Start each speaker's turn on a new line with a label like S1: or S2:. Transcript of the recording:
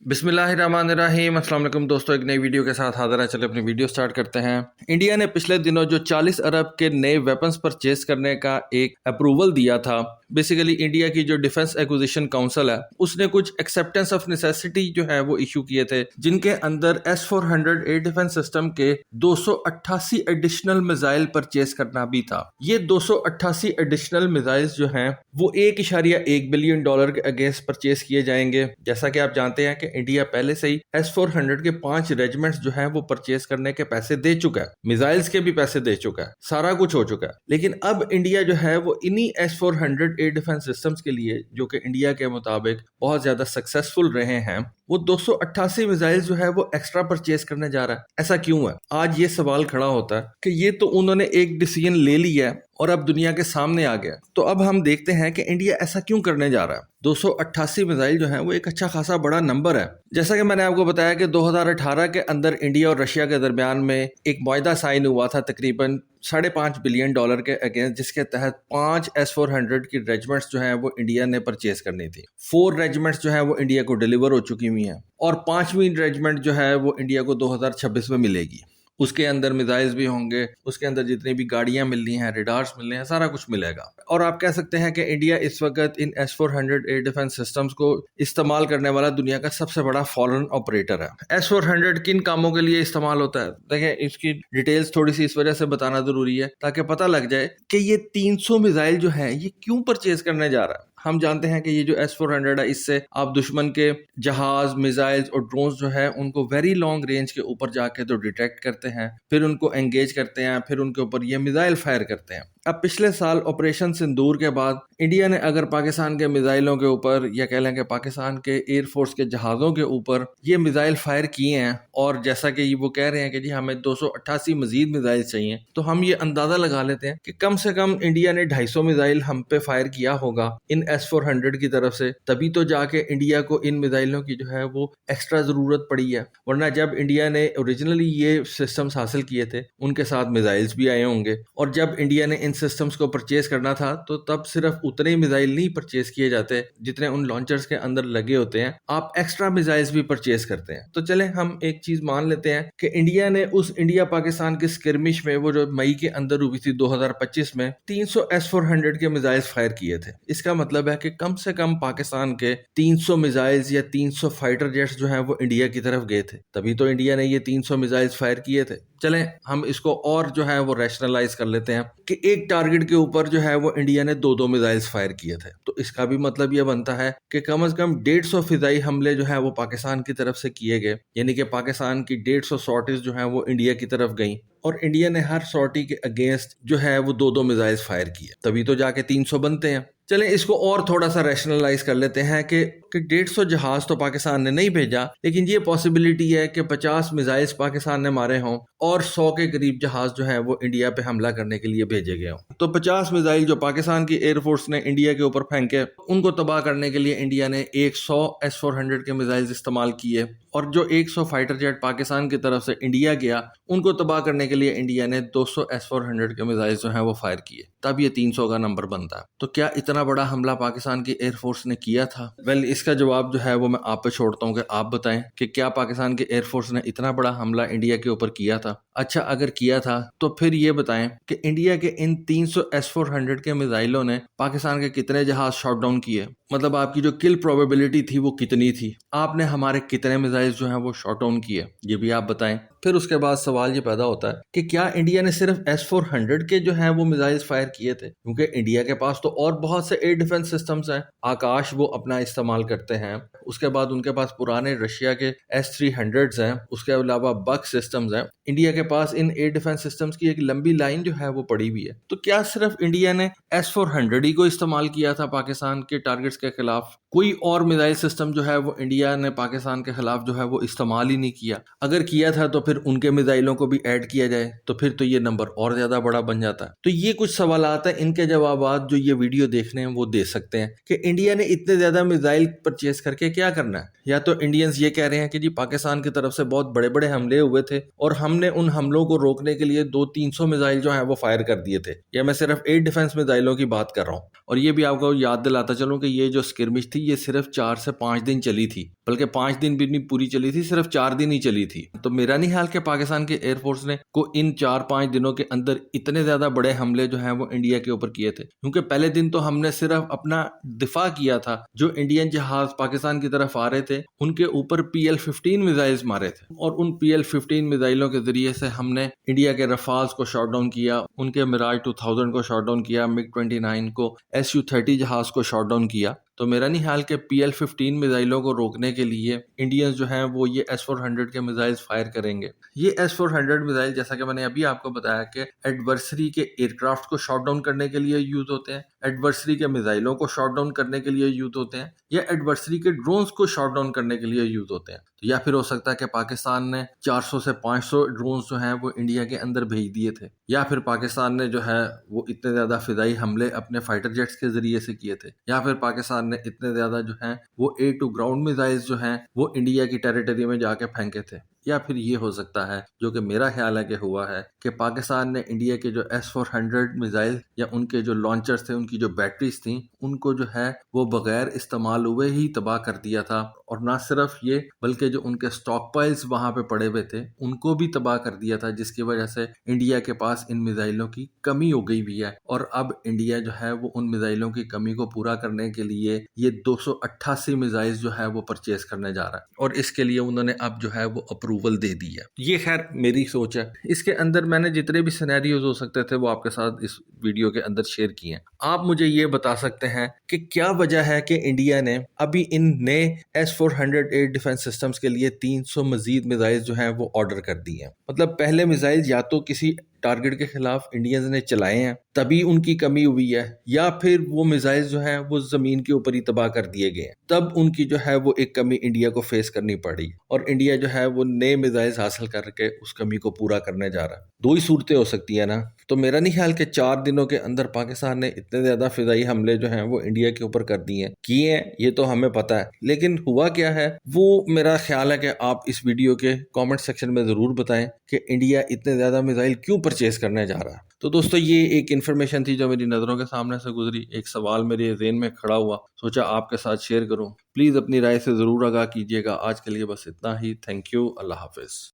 S1: बिस्मिल्लाहिर्रहमानिर्रहीम। अस्सलाम वालेकुम दोस्तों, एक नई वीडियो के साथ हाजिर है। चले अपनी वीडियो स्टार्ट करते हैं। इंडिया ने पिछले दिनों जो 40 अरब के नए वेपन्स परचेज करने का एक अप्रूवल दिया था, बेसिकली इंडिया की जो डिफेंस एक्विजिशन काउंसिल है उसने कुछ एक्सेप्टेंस ऑफ नेसेसिटी जो है वो इशू किए थे, जिनके अंदर S-400 एयर डिफेंस सिस्टम के 288 एडिशनल मिसाइल परचेज करना भी था। ये 288 एडिशनल मिसाइल्स जो हैं वो $1.1 बिलियन के अगेंस्ट परचेज किए जाएंगे। जैसा कि आप जानते हैं कि इंडिया पहले से ही S-400 के 5 रेजिमेंट्स जो हैं वो परचेज करने के पैसे दे चुका है, मिसाइल्स के भी पैसे दे चुका है, सारा कुछ हो चुका है। लेकिन अब इंडिया जो है वो इन्हीं S-400 एयर डिफेंस सिस्टम्स के लिए, जो कि इंडिया के मुताबिक बहुत ज्यादा सक्सेसफुल रहे हैं, वो 288 मिसाइल जो है वो एक्स्ट्रा परचेज करने जा रहा है। ऐसा क्यों है? आज ये सवाल खड़ा होता है कि ये तो उन्होंने एक डिसीजन ले लिया है और अब दुनिया के सामने आ गया। तो अब हम देखते हैं कि इंडिया ऐसा क्यों करने जा रहा है। 288 मिसाइल जो है वो एक अच्छा खासा बड़ा नंबर है। जैसा कि मैंने आपको बताया कि 2018 के अंदर इंडिया और रशिया के दरमियान में एक मुआहदा साइन हुआ था तकरीबन $5.5 बिलियन के अगेंस्ट, जिसके तहत 5 S-400 की रेजिमेंट्स जो हैं वो इंडिया ने परचेज करनी थी। 4 रेजिमेंट्स जो हैं वो इंडिया को डिलीवर हो चुकी हुई हैं और 5वीं रेजिमेंट जो है वो इंडिया को 2026 में मिलेगी। उसके अंदर मिसाइल्स भी होंगे, उसके अंदर जितनी भी गाड़ियां मिलनी हैं, रेडार्स मिलने हैं, सारा कुछ मिलेगा। और आप कह सकते हैं कि इंडिया इस वक्त इन S-400 एयर डिफेंस सिस्टम्स को इस्तेमाल करने वाला दुनिया का सबसे बड़ा फॉरेन ऑपरेटर है। S-400 किन कामों के लिए इस्तेमाल होता है, देखें इसकी डिटेल्स थोड़ी सी इस वजह से बताना जरूरी है ताकि पता लग जाए कि ये 300 मिसाइल जो है ये क्यों परचेज करने जा रहा है। हम जानते हैं कि ये जो S-400 है, इससे आप दुश्मन के जहाज, मिसाइल्स और ड्रोन्स जो है उनको वेरी लॉन्ग रेंज के ऊपर जाके तो डिटेक्ट करते हैं, फिर उनको एंगेज करते हैं, फिर उनके ऊपर ये मिसाइल फायर करते हैं। अब पिछले साल ऑपरेशन सिंदूर के बाद इंडिया ने अगर पाकिस्तान के मिसाइलों के ऊपर, या कह लें कि पाकिस्तान के एयरफोर्स के जहाज़ों के ऊपर ये मिसाइल फायर किए हैं, और जैसा कि वो कह रहे हैं कि जी हमें 288 मजीद मिसाइल चाहिए, तो हम ये अंदाजा लगा लेते हैं कि कम से कम इंडिया ने 250 मिसाइल हम पे फायर किया होगा इन S-400 की तरफ से, तभी तो जाके इंडिया को इन मिसाइलों की जो है वो एक्स्ट्रा जरूरत पड़ी है। वरना जब इंडिया ने ओरिजिनली ये सिस्टम्स हासिल किए थे उनके साथ मिसाइल्स भी आए होंगे, और जब इंडिया ने इन सिस्टम्स को परचेज करना था तो तब सिर्फ उतने ही मिसाइल नहीं परचेज किए जाते जितने उन लॉन्चर्स के अंदर लगे होते हैं, आप एक्स्ट्रा मिसाइल्स भी परचेज करते हैं। तो चले हम एक चीज मान लेते हैं कि इंडिया ने उस इंडिया पाकिस्तान की स्किर्मिश में, वो जो मई के अंदर हुई थी 2025 में, 300 S-400 के मिसाइल्स फायर किए थे। इसका मतलब है कि कम से कम पाकिस्तान के 300 मिसाइल्स या 300 फाइटर जेट्स जो हैं वो इंडिया की तरफ गए थे, तभी तो इंडिया ने ये 300 मिसाइल्स फायर किए थे। चलें हम इसको और जो है वो रैशनलाइज कर लेते हैं कि एक टारगेट के ऊपर जो है वो इंडिया ने 2-2 मिसाइल्स फायर किए थे, तो इसका भी मतलब ये बनता है कि कम से कम 150 फिजाई हमले जो है वो पाकिस्तान की तरफ से किए गए, यानी कि पाकिस्तान की 150 सॉर्टीज जो है वो इंडिया की तरफ गई, और इंडिया ने हर सॉर्टी के अगेंस्ट जो है वो 2-2 मिसाइल्स फायर किए, तभी तो जाके 300 बनते हैं। चलें इसको और थोड़ा सा रैशनलाइज कर लेते हैं कि 150 जहाज तो पाकिस्तान ने नहीं भेजा, लेकिन ये पॉसिबिलिटी है कि 50 मिसाइल्स पाकिस्तान ने मारे हों और 100 के करीब जहाज जो है वो इंडिया पे हमला करने के लिए भेजे गए हों। तो 50 मिसाइल जो पाकिस्तान की एयरफोर्स ने इंडिया के ऊपर फेंके, उनको तबाह करने के लिए इंडिया ने 100 S-400 के मिसाइल्स इस्तेमाल किए, और जो 100 फाइटर जेट पाकिस्तान की तरफ से इंडिया गया उनको तबाह करने के लिए इंडिया ने 200 S-400 के मिसाइल जो हैं वो फायर किए, तब ये 300 का नंबर बनता है। तो क्या इतना बड़ा हमला पाकिस्तान की एयरफोर्स ने किया था? वेल, इसका जवाब जो है वो मैं आप पे छोड़ता हूँ कि आप बताएं कि क्या पाकिस्तान की एयरफोर्स ने इतना बड़ा हमला इंडिया के ऊपर किया था? अच्छा, अगर किया था तो फिर ये बताएं कि इंडिया के इन 300 S-400 के मिसाइलों ने पाकिस्तान के कितने जहाज शॉट डाउन किए, मतलब आपकी जो किल प्रोबेबिलिटी थी वो कितनी थी, आपने हमारे कितने मिसाइल जो हैं वो शॉट डाउन किए, ये भी आप बताएं। फिर उसके बाद सवाल ये पैदा होता है कि क्या इंडिया ने सिर्फ S-400 के जो हैं वो मिसाइल्स फायर किए थे? क्योंकि इंडिया के पास तो और बहुत से एयर डिफेंस सिस्टम्स हैं, आकाश वो अपना इस्तेमाल करते हैं, उसके बाद उनके पास पुराने रशिया के S-300s हैं, उसके अलावा बक सिस्टम्स हैं। इंडिया के पास इन एयर डिफेंस सिस्टम्स की एक लंबी लाइन जो है वो पड़ी हुई है। तो क्या सिर्फ इंडिया ने S-400 ही को इस्तेमाल किया था पाकिस्तान के टारगेट्स के खिलाफ? कोई और मिसाइल सिस्टम जो है वो इंडिया ने पाकिस्तान के खिलाफ जो है वो इस्तेमाल ही नहीं किया? अगर किया था तो फिर उनके मिसाइलों को भी ऐड किया जाए तो फिर तो ये नंबर और ज्यादा बड़ा बन जाता है। तो ये कुछ सवाल है, इनके जवाब जो ये वीडियो देखने हैं वो दे सकते हैं कि इंडिया ने इतने ज्यादा मिसाइल परचेज करके क्या करना है। या तो इंडियंस ये कह रहे हैं कि जी पाकिस्तान की तरफ से बहुत बड़े बड़े हमले हुए थे और हमने उन हमलों को रोकने के लिए 200-300 मिसाइल जो है वो फायर कर दिए थे, या मैं सिर्फ एयर डिफेंस मिसाइलों की बात कर रहा हूँ। और ये भी आपको याद दिलाता चलूं कि ये ये जो स्किरमिश थी ये सिर्फ 4 से 5 दिन चली थी, बल्कि 5 दिन भी नहीं पूरी चली थी, सिर्फ 4 दिन ही चली थी। तो मेरा नहीं ख्याल कि पाकिस्तान के एयरफोर्स ने को इन 4-5 दिनों के अंदर इतने ज्यादा बड़े हमले जो हैं वो इंडिया के ऊपर किए थे, क्योंकि पहले दिन तो हमने सिर्फ अपना दिफा किया था। जो इंडियन जहाज पाकिस्तान की तरफ आ रहे थे उनके ऊपर PL-15 मिसाइल्स मारे थे, और उन PL-15 मिसाइलों के जरिए से हमने इंडिया के रफाल्स को शॉट डाउन किया, उनके मिराज 2000 को शॉट डाउन किया, MiG-29 को, Su-30 जहाज को शॉट डाउन किया। तो मेरा नहीं ख्याल कि PL-15 मिसाइलों को रोकने के लिए इंडियंस जो हैं वो ये S-400 के मिसाइल्स फायर करेंगे। ये S-400 मिसाइल, जैसा कि मैंने अभी आपको बताया, कि एडवर्सरी के एयरक्राफ्ट को शॉट डाउन करने के लिए यूज होते हैं, एडवर्सरी के मिसाइलों को शॉट डाउन करने के लिए यूज होते हैं, या एडवर्सरी के ड्रोन्स को शॉट डाउन करने के लिए यूज होते हैं। तो या फिर हो सकता है कि पाकिस्तान ने 400 से 500 ड्रोन्स जो हैं वो इंडिया के अंदर भेज दिए थे, या फिर पाकिस्तान ने जो है वो इतने ज्यादा फिदाई हमले अपने फाइटर जेट्स के जरिए से किए थे, या फिर पाकिस्तान ने इतने ज्यादा जो हैं वो एयर टू ग्राउंड मिसाइल्स जो हैं वो इंडिया की टेरिटरी में जाके फेंके थे। या फिर ये हो सकता है, जो कि मेरा ख्याल है कि हुआ है, कि पाकिस्तान ने इंडिया के जो S-400 मिसाइल या उनके जो लॉन्चर्स थे, उनकी जो बैटरीज थी, उनको जो है वो बगैर इस्तेमाल हुए ही तबाह कर दिया था। और ना सिर्फ ये, बल्कि जो उनके स्टॉक पाइल्स वहां पे पड़े हुए थे उनको भी तबाह कर दिया था, जिसकी वजह से इंडिया के पास इन मिसाइलों की कमी हो गई भी है। और अब इंडिया जो है वो उन मिसाइलों की कमी को पूरा करने के लिए ये 288 मिसाइल जो है वो परचेज करने जा रहा है, और इसके लिए उन्होंने अब जो है वो अप्रूवल दे दी है। ये खैर मेरी सोच है। इसके अंदर मैंने जितने भी सिनेरियोज हो सकते थे वो आपके साथ इस वीडियो के अंदर शेयर किए हैं। आप मुझे ये बता सकते हैं कि क्या वजह है कि इंडिया ने अभी इन नए S-400 एयर डिफेंस सिस्टम्स के लिए 300 मजीद मिसाइल जो हैं वो ऑर्डर कर दिए हैं। मतलब पहले मिसाइल या तो किसी टारगेट के खिलाफ इंडियंस ने चलाए हैं तभी उनकी कमी हुई है, या फिर वो मिसाइल जो हैं वो जमीन के ऊपर ही तबाह कर दिए गए हैं, तब उनकी जो है वो एक कमी इंडिया को फेस करनी पड़ी, और इंडिया जो है वो नए मिसाइल हासिल करके उस कमी को पूरा करने जा रहा है। दो ही सूरतें हो सकती है ना। तो मेरा नहीं ख्याल कि 4 दिनों के अंदर पाकिस्तान ने इतने ज्यादा फिदाई हमले जो हैं वो इंडिया के ऊपर कर दिए हैं, किए हैं, ये तो हमें पता है, लेकिन हुआ क्या है वो मेरा ख्याल है कि आप इस वीडियो के कमेंट सेक्शन में जरूर बताएं कि इंडिया इतने ज्यादा मिसाइल क्यों परचेज करने जा रहा है। तो दोस्तों ये एक इन्फॉर्मेशन थी जो मेरी नज़रों के सामने से गुजरी, एक सवाल मेरे ज़हन में खड़ा हुआ, सोचा आपके साथ शेयर करूं। प्लीज़ अपनी राय से ज़रूर आगाह कीजिएगा। आज के लिए बस इतना ही। Thank you. अल्लाह हाफिज़।